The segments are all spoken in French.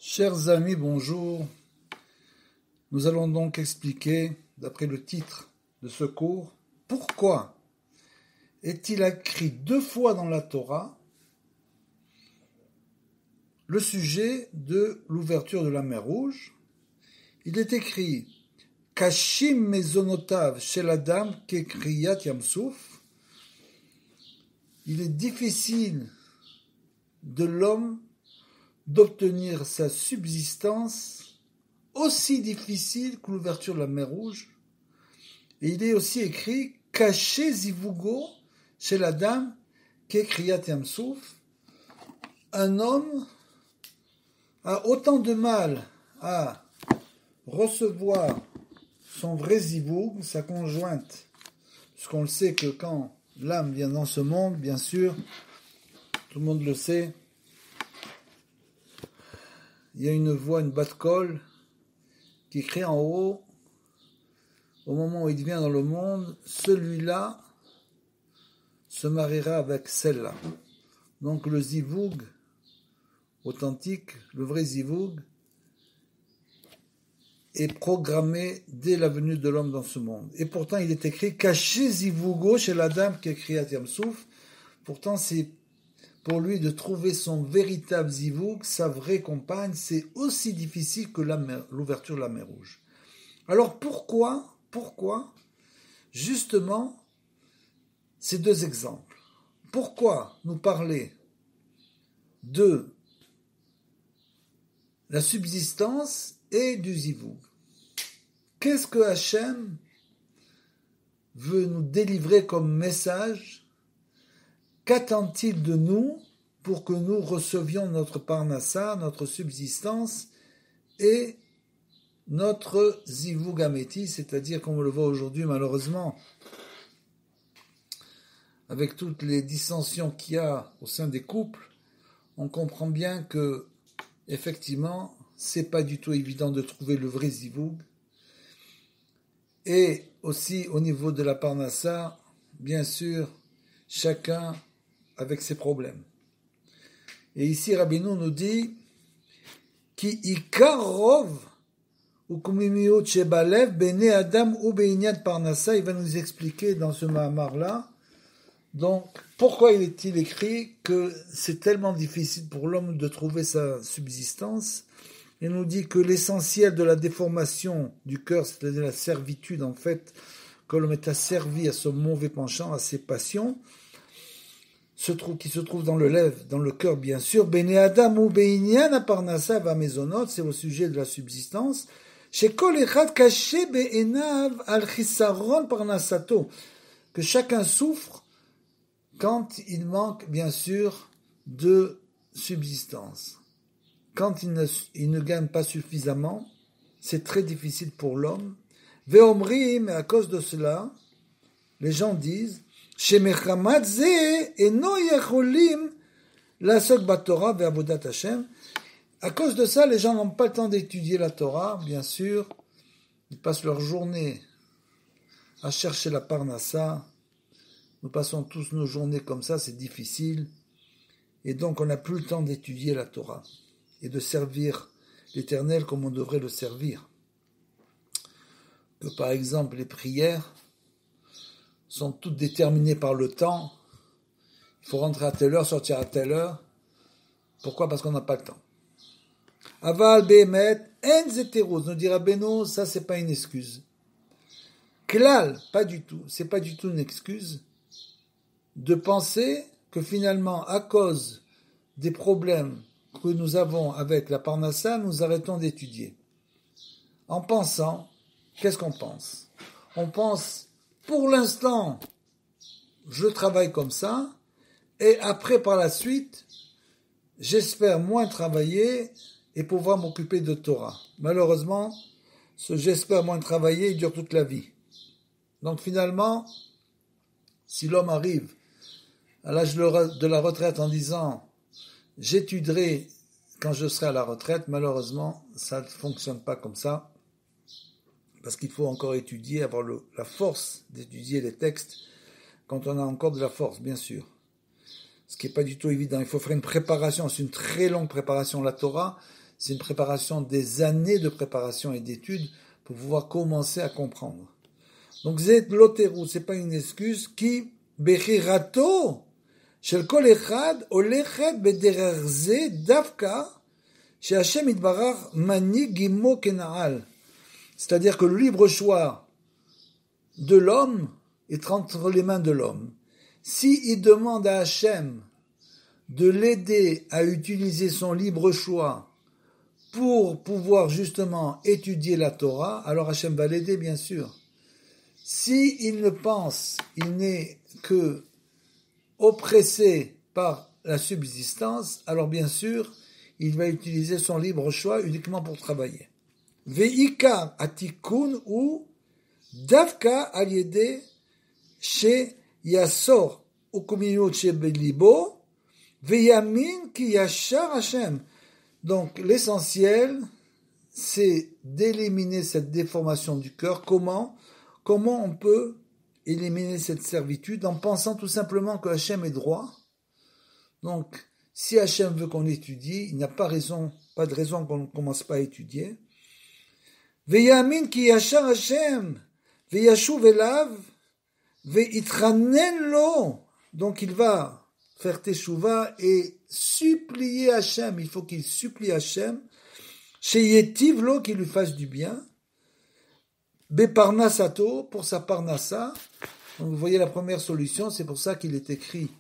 Chers amis, bonjour. Nous allons donc expliquer, d'après le titre de ce cours, pourquoi est-il écrit 2 fois dans la Torah le sujet de l'ouverture de la mer Rouge. Il est écrit « Kashim mezonotav shel adam kekriyat yamsouf » Il est difficile de l'homme d'obtenir sa subsistance, aussi difficile que l'ouverture de la mer Rouge. Et il est aussi écrit « Caché zivugo chez la dame kekriyat yamsouf » Un homme a autant de mal à recevoir son vrai zivoug, sa conjointe, puisqu'on le sait que quand l'âme vient dans ce monde, bien sûr, tout le monde le sait, il y a une voix, une bat-kol, qui crie en haut, au moment où il vient dans le monde, celui-là se mariera avec celle-là. Donc le zivoug authentique, le vrai zivoug, est programmé dès la venue de l'homme dans ce monde. Et pourtant, il est écrit « Caché zivougo chez la dame qui écrit à Yamsouf ». Pourtant, c'est pour lui de trouver son véritable zivoug, sa vraie compagne, c'est aussi difficile que l'ouverture de la mer Rouge. Alors pourquoi justement ces 2 exemples? Pourquoi nous parler de la subsistance et du zivoug? Qu'est-ce que Hachem veut nous délivrer comme message? Qu'attend-il de nous pour que nous recevions notre parnassa, notre subsistance et notre zivoug améti, c'est-à-dire comme on le voit aujourd'hui malheureusement, avec toutes les dissensions qu'il y a au sein des couples, on comprend bien que effectivement, c'est pas du tout évident de trouver le vrai zivoug. Et aussi au niveau de la parnassa, bien sûr, chacun avec ses problèmes. Et ici, Rabbeinu nous dit Ki ikar rov ukumimiot shebalev bene adam ou beinyat parnassa. Il va nous expliquer dans ce mahamar-là. Donc, pourquoi est-il écrit que c'est tellement difficile pour l'homme de trouver sa subsistance? Il nous dit que l'essentiel de la déformation du cœur, c'est-à-dire la servitude, en fait, que l'homme est asservi à son mauvais penchant, à ses passions, qui se trouve dans le cœur, bien sûr. Bene Adam ou Beinyan Aparnasa va Mezonot, c'est au sujet de la subsistance. Chez Kol Echad Kaché Be'enav al Chisaron Parnasato, que chacun souffre quand il manque, bien sûr, de subsistance. Quand il ne gagne pas suffisamment, c'est très difficile pour l'homme. Ve'omrim, et à cause de cela, les gens disent Shemechamat ze eno yacholim lasok batorah ve'avodat Hashem. À cause de ça, les gens n'ont pas le temps d'étudier la Torah, bien sûr. Ils passent leur journée à chercher la parnassa. Nous passons tous nos journées comme ça, c'est difficile. Et donc, on n'a plus le temps d'étudier la Torah et de servir l'Éternel comme on devrait le servir. Que par exemple, les prières sont toutes déterminées par le temps. Il faut rentrer à telle heure, sortir à telle heure. Pourquoi? Parce qu'on n'a pas le temps. Aval behemet en zeteros, nous dira Beno, ça c'est pas une excuse. Klal, pas du tout. C'est pas du tout une excuse de penser que finalement, à cause des problèmes que nous avons avec la parnassa, nous arrêtons d'étudier. En pensant, qu'est-ce qu'on pense? On pense, pour l'instant, je travaille comme ça, et après, par la suite, j'espère moins travailler et pouvoir m'occuper de Torah. Malheureusement, ce j'espère moins travailler, il dure toute la vie. Donc finalement, si l'homme arrive à l'âge de la retraite en disant « j'étudierai quand je serai à la retraite », malheureusement, ça ne fonctionne pas comme ça, parce qu'il faut encore étudier, avoir la force d'étudier les textes quand on a encore de la force, bien sûr. Ce qui n'est pas du tout évident. Il faut faire une préparation, c'est une très longue préparation. La Torah, c'est une préparation, des années de préparation et d'études pour pouvoir commencer à comprendre. Donc, Zet Loteru, c'est pas une excuse qui, Bechirato, Shel Kol Echad, Olechet Bederer Ze, Davka, Chez Hashem Itbarach, Mani Gimo Kena'al. C'est-à-dire que le libre choix de l'homme est entre les mains de l'homme. S'il demande à Hashem de l'aider à utiliser son libre choix pour pouvoir justement étudier la Torah, alors Hashem va l'aider, bien sûr. Si il ne pense, il n'est que oppressé par la subsistance, alors bien sûr, il va utiliser son libre choix uniquement pour travailler. Ve'ikar atikun ou davka al-yede she yasor ukumiyot she belibo ve'yamin ki yashar Hashem. Donc l'essentiel, c'est d'éliminer cette déformation du cœur. Comment on peut éliminer cette servitude? En pensant tout simplement que Hashem est droit. Donc, si Hashem veut qu'on étudie, il n'y a pas de raison qu'on ne commence pas à étudier. Ve'yamin ki yashar Hashem, ve'yashuv elav, ve'itchanen lo. Donc il va faire teshuva et supplier Hashem. Il faut qu'il supplie Hashem, sheyetiv lo, qu'il lui fasse du bien. Beparnasato, pour sa parnassa. Donc vous voyez la première solution, c'est pour ça qu'il est écrit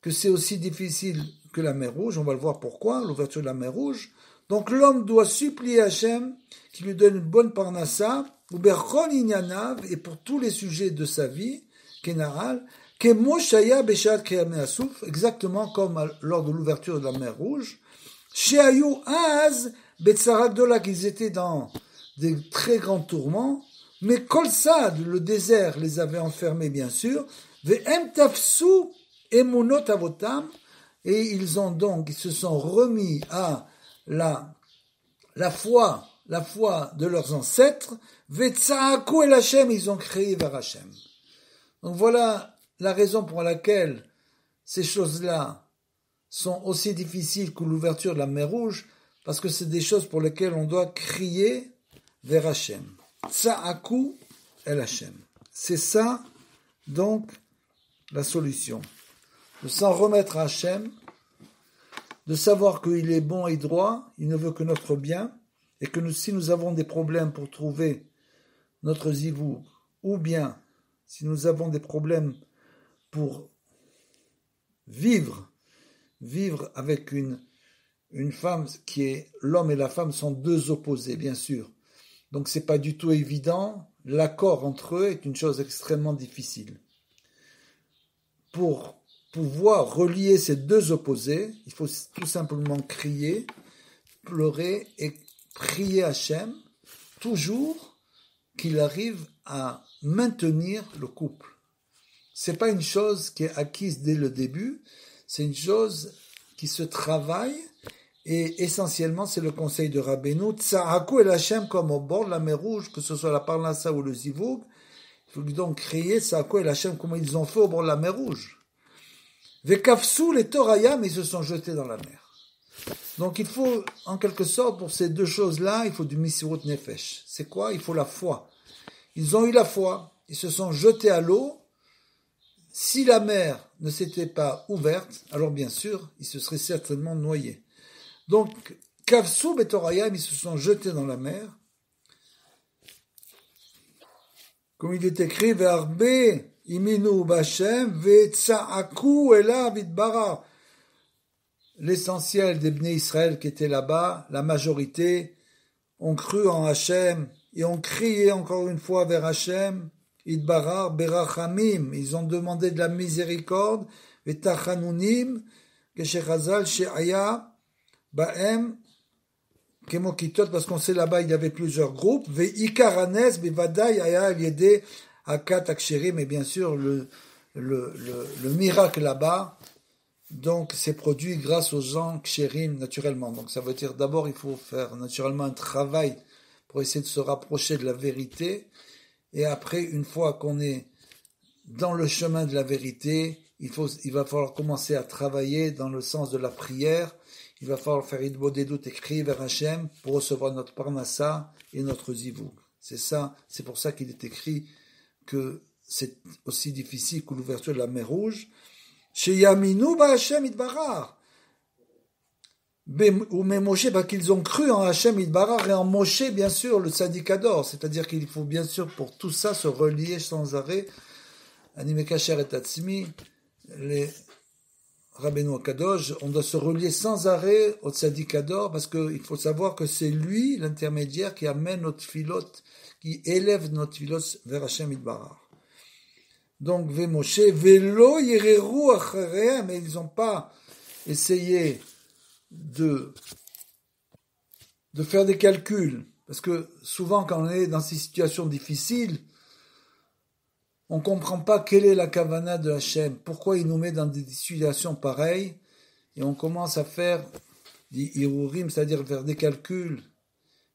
que c'est aussi difficile que la mer Rouge. On va le voir pourquoi, l'ouverture de la mer Rouge. Donc l'homme doit supplier Hashem qui lui donne une bonne parnassa, ou berchol inyanav, et pour tous les sujets de sa vie, Kenaral, Kemo shaya beshat kriyam asuf, exactement comme lors de l'ouverture de la mer Rouge. Sheayu az betsarak qu'ils étaient dans des très grands tourments, mais Kolsad, le désert, les avait enfermés, bien sûr, ve'em tafsu emunot avotam, et ils se sont remis à la foi de leurs ancêtres, ve'tsa'aku el Hashem, ils ont crié vers Hashem. Donc voilà la raison pour laquelle ces choses-là sont aussi difficiles que l'ouverture de la mer Rouge, parce que c'est des choses pour lesquelles on doit crier vers Hashem. Tsa'aku el Hashem. C'est ça, donc, la solution. De s'en remettre à Hashem, de savoir qu'il est bon et droit, il ne veut que notre bien, et que si nous avons des problèmes pour trouver notre zivou, ou bien si nous avons des problèmes pour vivre avec une femme qui est, l'homme et la femme sont deux opposés, bien sûr. Donc c'est pas du tout évident. L'accord entre eux est une chose extrêmement difficile. Pour pouvoir relier ces deux opposés, il faut tout simplement crier, pleurer et prier Hashem, toujours qu'il arrive à maintenir le couple. C'est pas une chose qui est acquise dès le début, c'est une chose qui se travaille, et essentiellement c'est le conseil de Rabbeinu, Tsa'aku el Hashem, comme au bord de la mer Rouge, que ce soit la Parnassa ou le Zivug, il faut donc crier Tsa'aku el Hashem comme ils ont fait au bord de la mer Rouge. Vekafsu les Torayam, ils se sont jetés dans la mer. Donc il faut, en quelque sorte, pour ces deux choses-là, il faut du Misirut Nefesh. C'est quoi? Il faut la foi. Ils ont eu la foi, ils se sont jetés à l'eau. Si la mer ne s'était pas ouverte, alors bien sûr, ils se seraient certainement noyés. Donc, Kavsu Betorayam, ils se sont jetés dans la mer. Comme il est écrit, Verbe iminu b'Hashem ve'tsa'aku elav itbarach. L'essentiel des Bnei Israël qui étaient là-bas, la majorité, ont cru en Hachem et ont crié encore une fois vers Hachem, Idbarar berachamim, ils ont demandé de la miséricorde, vetachanunim, keshechazal she'aya ba'em, kemokitot, parce qu'on sait là-bas il y avait plusieurs groupes, ve'ikaranes bevadai aya al-yede akat aksherim, et bien sûr le miracle là-bas, donc c'est produit grâce aux gens ksherim naturellement. Donc ça veut dire d'abord il faut faire naturellement un travail pour essayer de se rapprocher de la vérité, et après une fois qu'on est dans le chemin de la vérité, il va falloir commencer à travailler dans le sens de la prière, il va falloir faire Idbodedut et crier vers Hachem pour recevoir notre Parnassa et notre Zivug. C'est ça, c'est pour ça qu'il est écrit que c'est aussi difficile que l'ouverture de la mer Rouge. Chez Yaminu ba Hachem Idbarach. Ou mais Moshe, qu'ils ont cru en Hachem Idbarach et en Moshe, bien sûr, le Tzadikador. C'est-à-dire qu'il faut bien sûr pour tout ça se relier sans arrêt. Animekacher et Atzmi, les Rabbeinu Akadosh, on doit se relier sans arrêt au Tzadikador parce qu'il faut savoir que c'est lui, l'intermédiaire, qui amène notre filote, qui élève notre filote vers Hachem Idbarach. Donc, Ve Moshe, Velo Yereru Acharehem, mais ils n'ont pas essayé de faire des calculs. Parce que souvent, quand on est dans ces situations difficiles, on ne comprend pas quelle est la kavana de Hachem, pourquoi il nous met dans des situations pareilles, et on commence à faire des irurim, c'est-à-dire faire des calculs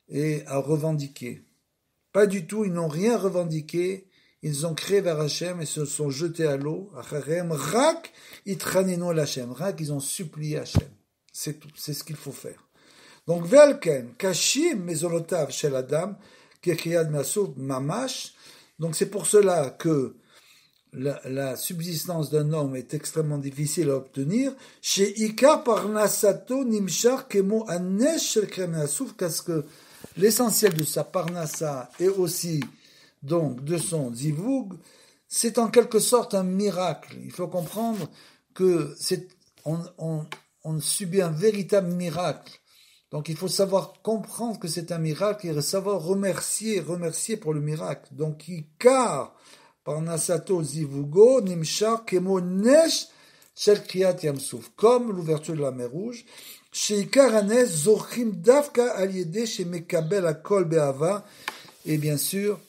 et à revendiquer. Pas du tout, ils n'ont rien revendiqué, ils ont créé vers Hachem et se sont jetés à l'eau. Acharem rak itranenu l'Hachem, rak ils ont supplié Hachem. C'est tout, c'est ce qu'il faut faire. Donc velken kashim mezolotav shel adam kekriyad masuf mamash. Donc c'est pour cela que la subsistance d'un homme est extrêmement difficile à obtenir. Chez Ika parnasato nimshar kemo anesh shel kremenasouf, parce que l'essentiel de sa parnassa et aussi donc de son zivug, c'est en quelque sorte un miracle. Il faut comprendre que on subit un véritable miracle. Donc il faut savoir comprendre que c'est un miracle et savoir remercier pour le miracle. Donc Ikar parnasato zivugo nimshar kemo nesh shel kriyat yamsouf, comme l'ouverture de la mer Rouge. Chez Ikar anes zochim davka al yede chez mekabel akol be'ava. Et bien sûr,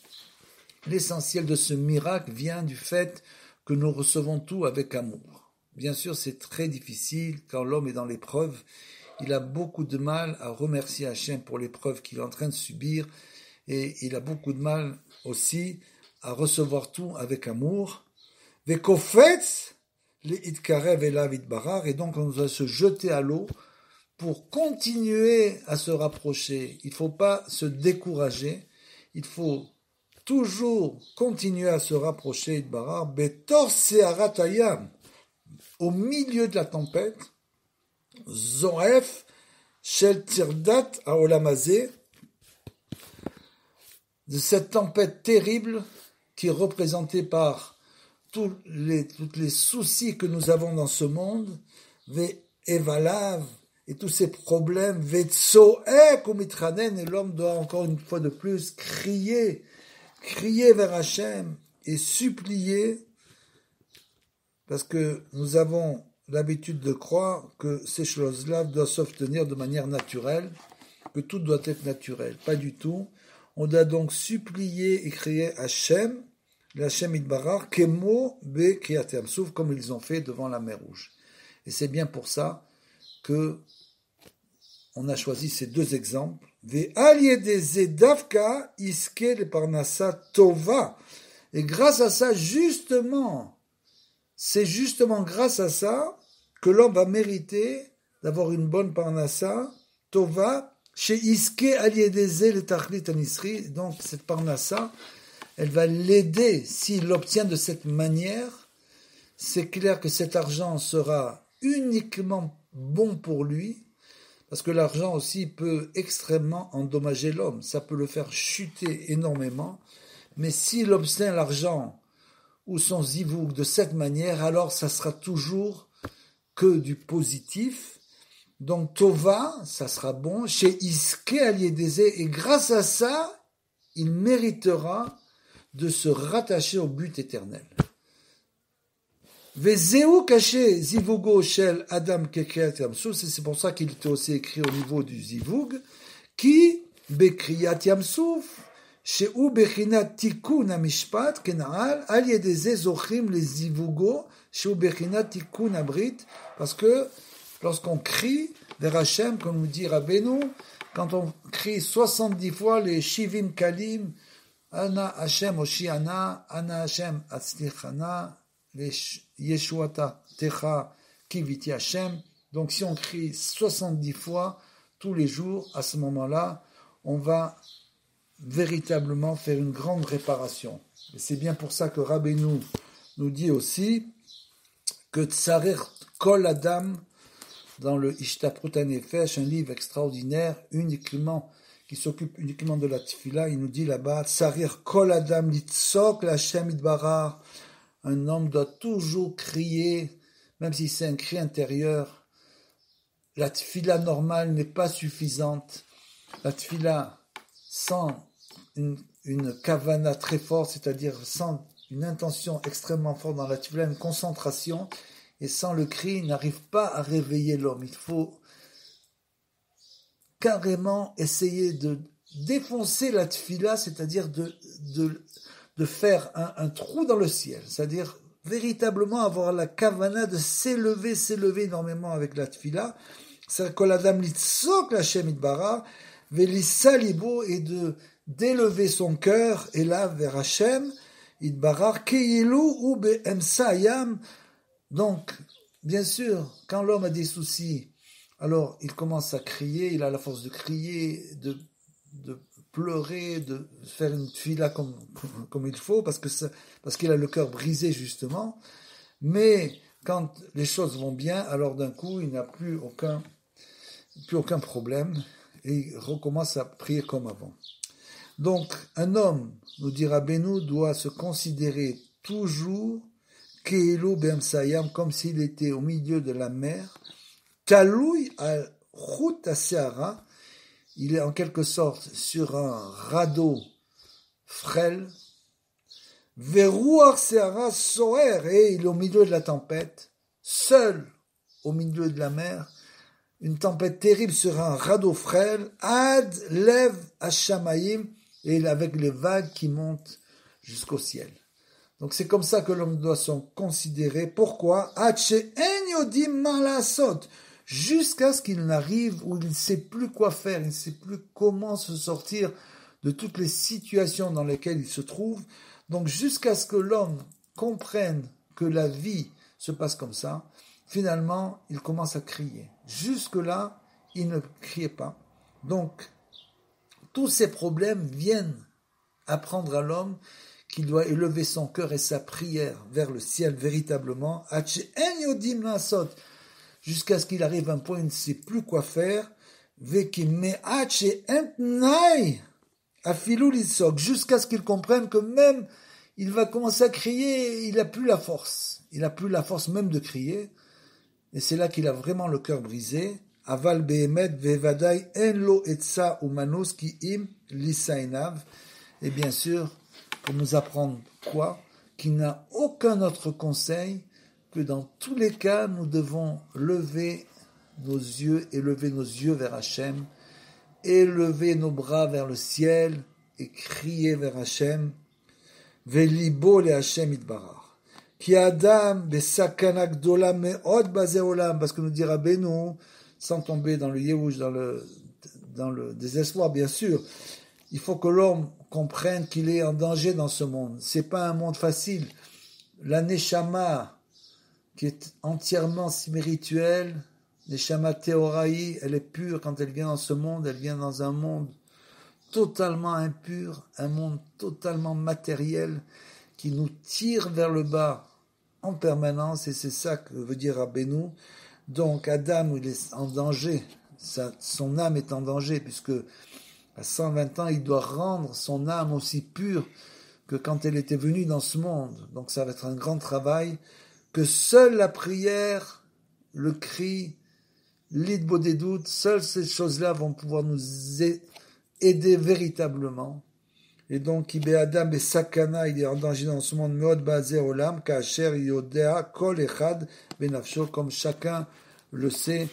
l'essentiel de ce miracle vient du fait que nous recevons tout avec amour. Bien sûr, c'est très difficile quand l'homme est dans l'épreuve. Il a beaucoup de mal à remercier Hachem pour l'épreuve qu'il est en train de subir et il a beaucoup de mal aussi à recevoir tout avec amour. Vekofetz le itkarev elav itbarar, et donc on doit se jeter à l'eau pour continuer à se rapprocher. Il ne faut pas se décourager, il faut toujours continuer à se rapprocher itbarar. Betor searat hayam, au milieu de la tempête. Zoef shel tirdat haolamazé, de cette tempête terrible qui est représentée par tous les soucis que nous avons dans ce monde, ve evalav, et tous ces problèmes, ve tsoek ou mitranen, et l'homme doit encore une fois de plus crier vers Hachem et supplier, parce que nous avons l'habitude de croire que ces choses-là doivent s'obtenir de manière naturelle, que tout doit être naturel. Pas du tout. On doit donc supplier et crier Hachem, l'Hachem Idbarach, Kemo be Kriyat Yamsouf, comme ils ont fait devant la mer Rouge. Et c'est bien pour ça que on a choisi ces deux exemples. Ve al yedeze davka iske le parnassa tova. Et grâce à ça, c'est justement grâce à ça que l'homme va mériter d'avoir une bonne parnassa, tova, chez Iske aliédeze le tachlit anisri. Donc cette parnassa, elle va l'aider s'il l'obtient de cette manière. C'est clair que cet argent sera uniquement bon pour lui, parce que l'argent aussi peut extrêmement endommager l'homme. Ça peut le faire chuter énormément. Mais s'il obtient l'argent ou son zivouk de cette manière, alors ça sera toujours que du positif. Donc Tova, ça sera bon, chez Iske Aliédeze, et grâce à ça, il méritera de se rattacher au but éternel. Vezeu caché zivugo shel Adam kekriyat yamsouf, c'est pour ça qu'il était aussi écrit au niveau du zivug, qui bekriyat yamsouf, שהוא בחינת תיקון המשפט כנעל, על ידי זה זוכים לזיווגו, שהוא בחינת תיקון הברית, parce que lorsqu'on crie vers Hachem, comme nous dit Rabbeinu, quand on crie 70 fois les Shivim Kalim, Ana Hachem Oshiana, Ana Hachem Atzlichana, les Yeshuata Techa Kiviti Hachem, Donc si on crie 70 fois tous les jours, à ce moment-là, on va véritablement faire une grande réparation. Et c'est bien pour ça que Rabbeinu nous dit aussi que Tsarer Kol Adam, dans le Ishtaprut HaNefesh, un livre extraordinaire, qui s'occupe uniquement de la tefila, il nous dit là-bas, Tsarer Kol Adam litzok l'Hashem itbarach, un homme doit toujours crier, même si c'est un cri intérieur. La tefila normale n'est pas suffisante. La tefila sans une kavana très forte, c'est-à-dire sans une intention extrêmement forte dans la tefila, une concentration, et sans le cri, n'arrive pas à réveiller l'homme. Il faut carrément essayer de défoncer la tefila, c'est-à-dire de faire un trou dans le ciel, c'est-à-dire véritablement avoir la kavana de s'élever énormément avec la tefila, c'est que la dame litzok la Hashem itbarach, velissa libo, et d'élever son cœur, et là vers Hashem itbarach, keilu ou be'emsa hayam. Donc, bien sûr, quand l'homme a des soucis, alors il commence à crier, il a la force de crier, de pleurer, de faire une tefila comme il faut, parce qu'il a le cœur brisé justement. Mais quand les choses vont bien, alors d'un coup, il n'a plus aucun problème, et il recommence à prier comme avant. Donc, un homme, nous dira Rabbeinu, doit se considérer toujours Keilo Bemsayam, comme s'il était au milieu de la mer, Taloui al Chut Seara, il est en quelque sorte sur un radeau frêle, Veruach Seara Soer, et il est au milieu de la tempête, seul au milieu de la mer, une tempête terrible sur un radeau frêle, Ad Lev Hashamayim, et avec les vagues qui montent jusqu'au ciel. Donc c'est comme ça que l'homme doit se considérer. Pourquoi? Jusqu'à ce qu'il n'arrive où il ne sait plus quoi faire, il ne sait plus comment se sortir de toutes les situations dans lesquelles il se trouve. Donc jusqu'à ce que l'homme comprenne que la vie se passe comme ça, finalement il commence à crier. Jusque-là, il ne criait pas. Donc tous ces problèmes viennent apprendre à l'homme qu'il doit élever son cœur et sa prière vers le ciel véritablement, jusqu'à ce qu'il arrive à un point où il ne sait plus quoi faire, jusqu'à ce qu'il comprenne que même il va commencer à crier, il n'a plus la force. Il n'a plus la force même de crier, et c'est là qu'il a vraiment le cœur brisé. Aval behemet vevadai en lo etza umanus ki im lisainav. Et bien sûr, pour nous apprendre quoi? Qu'il n'a aucun autre conseil que dans tous les cas, nous devons lever nos yeux, élever nos yeux vers Hachem, élever nos bras vers le ciel et crier vers Hachem. Velibo le Hachem itbarach. Ki adam besakana gdola me'od bazeh olam, parce que nous dit Rabbeinu, sans tomber dans le yéhouch, dans le désespoir, bien sûr, il faut que l'homme comprenne qu'il est en danger dans ce monde. C'est pas un monde facile. La Neshama, qui est entièrement spirituelle, Neshama Teoraï, elle est pure quand elle vient dans ce monde, elle vient dans un monde totalement impur, un monde totalement matériel, qui nous tire vers le bas en permanence, et c'est ça que veut dire Rabbeinu. Donc Adam, il est en danger, son âme est en danger, puisque à 120 ans, il doit rendre son âme aussi pure que quand elle était venue dans ce monde. Donc ça va être un grand travail, que seule la prière, le cri, l'idbo des doutes, seules ces choses-là vont pouvoir nous aider véritablement. Et donc, Ibe Adam et Sakana, il est en danger dans ce monde, Meod Bazé Olam, Kacher Yodea, Kol Echad, Benafsho, comme chacun le sait,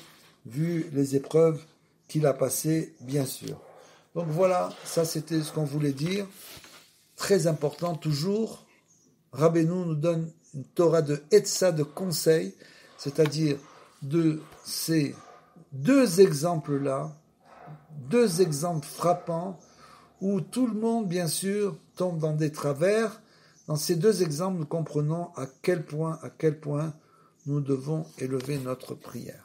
vu les épreuves qu'il a passées, bien sûr. Donc voilà, ça c'était ce qu'on voulait dire. Très important, toujours, Rabbeinu nous donne une Torah de Etza, de conseil, c'est-à-dire de ces deux exemples-là, deux exemples frappants, où tout le monde, bien sûr, tombe dans des travers. Dans ces deux exemples, nous comprenons à quel point nous devons élever notre prière.